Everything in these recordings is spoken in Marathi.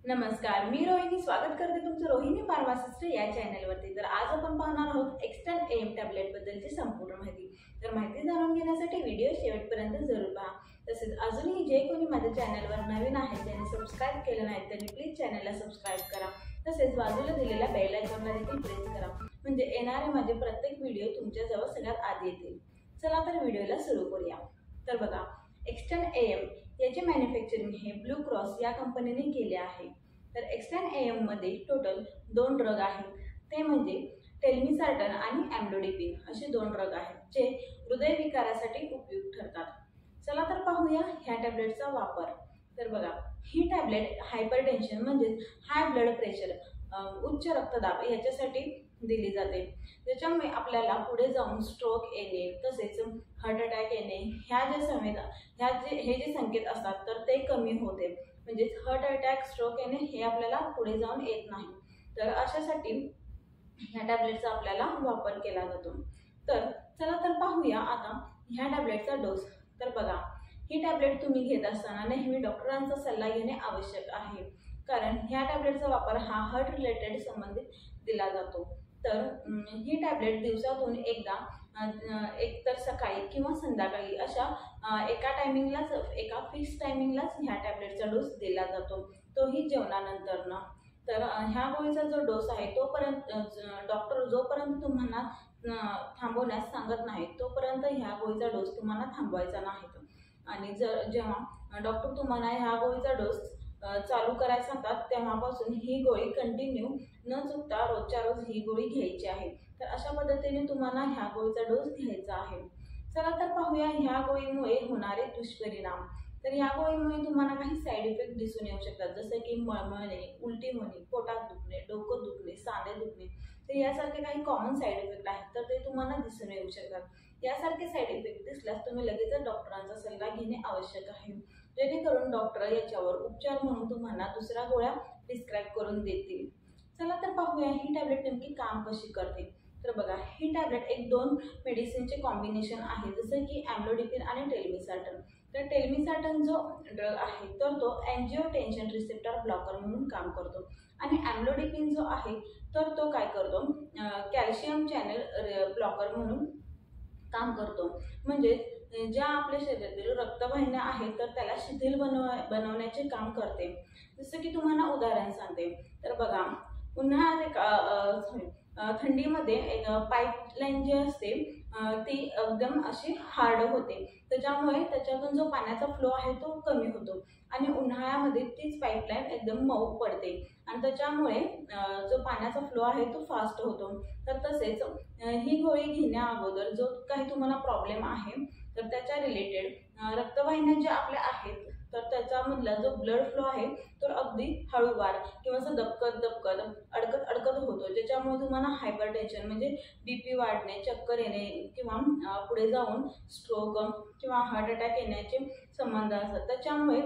नमस्कार, मी रोहिणी स्वागत करते तुमचं रोहिणी फार्मासिस्ट या चॅनलवरती। तर आज आपण पाहणार आहोत एक्स्टर्न एम टॅबलेट बद्दलची संपूर्ण माहिती। तर माहिती जाणून घेण्यासाठी व्हिडिओ शेवटपर्यंत जरूर पहा। तसेच अजूनही जे कोणी माझ्या चॅनलवर नवीन आहेत त्यांनी सबस्क्राइब केलं नाही त्यांनी प्लीज चॅनलला सबस्क्राइब करा। तसेच बाजूला दिलेल्या बेल आयकॉनला देखील प्रेस करा, म्हणजे येणारे माझे प्रत्येक व्हिडिओ तुमच्याजवळ सगळ्यात आधी येतील। चला तर व्हिडिओला सुरू करूया। तर बघा, एक्स्टर्न एम याचे मॅन्युफॅक्चरिंग हे ब्लू क्रॉस या कंपनीने केले आहे। तर एक्स्टर्न एम मध्ये टोटल 2 ड्रग आहेत, ते म्हणजे टेल्मिसार्टन आणि एम्लोडिपिन असे 2 ड्रग आहेत जे हृदयविकारासाठी उपयुक्त ठरतात। चला तर पाहूया ह्या टॅबलेटचा वापर। तर बघा, ही टॅबलेट हायपरटेन्शन म्हणजे हाय ब्लड प्रेशर उच्च रक्तदाब याच्यासाठी दिली जाते, ज्याच्यामुळे आपल्याला पुढे जाऊन स्ट्रोक येणे तसेच हार्ट अटॅक येणे हे जे संकेत असतात तर ते कमी होते, म्हणजे हार्ट अटॅक स्ट्रोक येणे हे आपल्याला पुढे जाऊन येत नाही। तर अशासाठी ह्या टॅबलेटचा आपल्याला वापर केला जातो। तर चला तर पाहूया आता ह्या टॅबलेटचा डोस। तर बघा, ही टॅबलेट तुम्ही घेत असताना नेहमी डॉक्टरांचा सल्ला घेणे आवश्यक आहे, कारण ह्या टॅबलेटचा वापर हा हार्ट रिलेटेड संबंधित दिला जातो। तर ही टॅबलेट दिवसातून एकदा एक तर सकाळी किंवा संध्याकाळी अशा एका फिक्स टायमिंगलाच ह्या टॅबलेटचा डोस दिला जातो, तोही जेवणानंतर ना। तर ह्या गोळीचा जो डोस आहे तोपर्यंत डॉक्टर जोपर्यंत तुम्हाला थांबवण्यास सांगत नाही तोपर्यंत ह्या गोळीचा डोस तुम्हाला थांबवायचा नाही। आणि जेव्हा डॉक्टर तुम्हाला ह्या गोळीचा डोस चालू करायला सांगतात तेव्हापासून ही गोळी कंटिन्यू न चुकता रोजच्या रोज ही गोळी घ्यायची आहे। तर अशा पद्धतीने तुम्हाला ह्या गोळीचा डोस घ्यायचा आहे। चला तर पाहूया ह्या गोळीमुळे होणारे दुष्परिणाम। तर ह्या गोळीमुळे तुम्हाला काही साईड इफेक्ट दिसून येऊ शकतात, जसे की मळमळणे, उलटी होणे, पोटात दुखणे, डोकं दुखणे, सांधे दुखणे। तर यासारखे काही कॉमन साईड इफेक्ट आहेत, तर ते तुम्हाला दिसून येऊ शकतात। यासारखे साईड इफेक्ट दिसल्यास तुम्ही लगेचच डॉक्टरांचा सल्ला घेणे आवश्यक आहे, जेणेकरून डॉक्टर याच्यावर उपचार म्हणून तुम्हाला दुसऱ्या गोळ्या प्रिस्क्राइब करून देतील। चला तर पाहूया ही टॅबलेट नेमकी काम कशी करते। तर बघा, ही टॅबलेट एक 2 मेडिसिनचे कॉम्बिनेशन आहे, जसे की एम्लोडिपिन आणि टेल्मिसार्टन। तर टेल्मिसार्टन जो ड्रग आहे तर तो एंजियोटेन्शन रिसेप्टर ब्लॉकर म्हणून काम करतो, आणि एम्लोडिपिन जो आहे तर तो काय करतो, कॅल्शियम चॅनल ब्लॉकर म्हणून काम करतो। म्हणजे ज्या आपल्या शरीरातील रक्तवाहिन्या आहेत तर त्याला शिथिल बनवण्याचे काम करते। जसं की तुम्हाला उदाहरण सांगते। तर बघा, थंडीमध्ये एक पाईपलाईन जी असते ती एकदम अशी हार्ड होते, त्याच्यामुळे त्याच्यातून जो पाण्याचा फ्लो आहे तो कमी होतो, आणि उन्हाळ्यामध्ये तीच पाईपलाईन एकदम मऊ पडते आणि त्याच्यामुळे जो पाण्याचा फ्लो आहे तो फास्ट होतो। तर तसेच ही गोळी घेण्या अगोदर जो काही तुम्हाला प्रॉब्लेम आहे तर त्याच्या रिलेटेड रक्तवाहिन्या ज्या आपल्या आहेत तर त्याच्यामधला जो ब्लड फ्लो आहे तो अगदी हळूवार किंवा असं दबकत अडकत होतो, ज्याच्यामुळे तुम्हाला हायपरटेन्शन म्हणजे बीपी वाढणे, चक्कर येणे किंवा पुढे जाऊन स्ट्रोक किंवा हार्ट अटॅक येण्याचे संबंध असतात। त्याच्यामुळे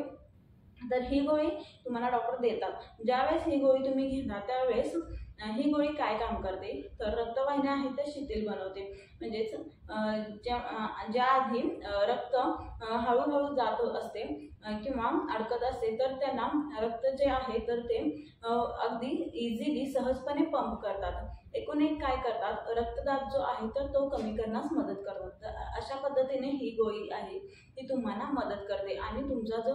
तर ही गोळी तुम्हाला डॉक्टर देतात। ज्यावेळेस ही गोळी तुम्ही घेणार त्यावेळेस ही गोळी काय काम करते, तर रक्तवाहिन्या आहेत त्या शिथिल बनवते। म्हणजेच ज्या आधी रक्त हळूहळू जात असते किंवा अडकत असते तर त्यांना रक्त जे आहे तर ते अगदी इझिली सहजपणे पंप करतात। एकूण एक काय करतात, रक्तदाब जो आहे तर तो कमी करण्यास मदत करतात। अशा पद्धतीने ही गोळी आहे ती तुम्हाला मदत करते आणि तुमचा जो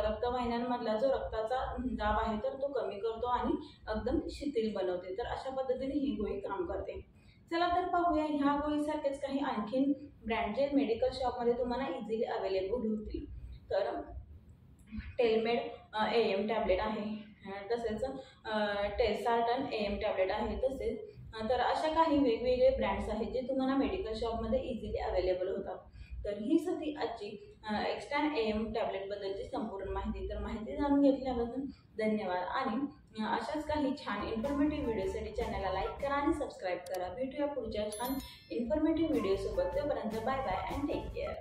रक्तवाहिन्यांमधला जो रक्ताचा दाब आहे तर तो कमी करतो आणि एकदम शिथिल बनवते। तर अशा पद्धतीने ही गोळी काम करते। चला तर पाहूया ह्या गोळीसारखेच काही आणखीन ब्रँड जे मेडिकल शॉपमध्ये तुम्हाला इझिली अवेलेबल होतील। तर टेलमेड एम टॅबलेट आहे, तसेच टेल्सार्टन एम टॅबलेट आहे, तसेच तर अशा काही वेगवेगळे ब्रँड्स आहेत जे तुम्हाला मेडिकल शॉपमध्ये इझिली अवेलेबल होतात। तर ही होती आजची एक्स्टर्न एम टॅबलेट बद्दलची संपूर्ण माहिती। तर माहिती जाणून घेतल्याबद्दल धन्यवाद, आणि अशाच काही छान इन्फॉर्मेटिव्ह व्हिडिओसाठी चॅनलला लाईक करा आणि सबस्क्राईब करा। भेटूया पुढच्या छान इन्फॉर्मेटिव्ह व्हिडिओसोबत। तोपर्यंत bye bye and take care.